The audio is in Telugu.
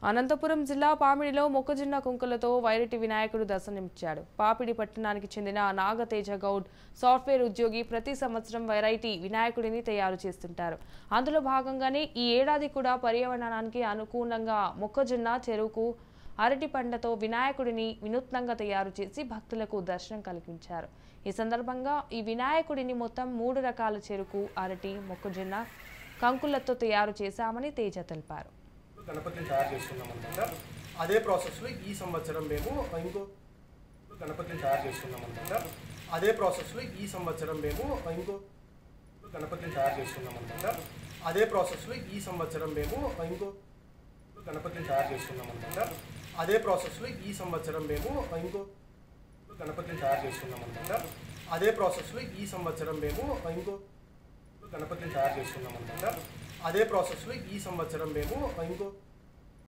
అనంతపురం జిల్లా పామిడిలో మొక్కజొన్న కుంకులతో వైరటి వినాయకుడు దర్శనమిచ్చాడు. పాపిడి పట్టణానికి చెందిన నాగతేజ గౌడ్ సాఫ్ట్వేర్ ఉద్యోగి ప్రతి సంవత్సరం వెరైటీ వినాయకుడిని తయారు చేస్తుంటారు. అందులో భాగంగానే ఈ ఏడాది కూడా పర్యావరణానికి అనుకూలంగా మొక్కజొన్న చెరుకు అరటి పండ్లతో వినాయకుడిని వినూత్నంగా తయారు చేసి భక్తులకు దర్శనం కల్పించారు. ఈ సందర్భంగా ఈ వినాయకుడిని మొత్తం 3 రకాల చెరుకు, అరటి, మొక్కజొన్న కంకులతో తయారు చేశామని తేజ తెలిపారు. గణపతిని తయారు చేసుకున్నామన్నమాట. అదే ప్రాసెస్లో ఈ సంవత్సరం మేము ఇంకో గణపతిని తయారు చేసుకున్నామన్నమాట. అదే ప్రాసెస్లో ఈ సంవత్సరం మేము ఇంకో గణపతిని తయారు చేసుకున్నామన్నమాట. అదే ప్రాసెస్లో ఈ సంవత్సరం మేము ఇంకో గణపతిని తయారు చేసుకున్నామన్నమాట. అదే ప్రాసెస్లో ఈ సంవత్సరం మేము ఇంకో గణపతిని తయారు చేసుకున్నామన్నమాట. అదే ప్రాసెస్లో ఈ సంవత్సరం మేము ఇంకో గణపతిని తయారు చేసుకున్నామన్నమాట. అదే ప్రాసెస్లో ఈ సంవత్సరం మేము ఇంకో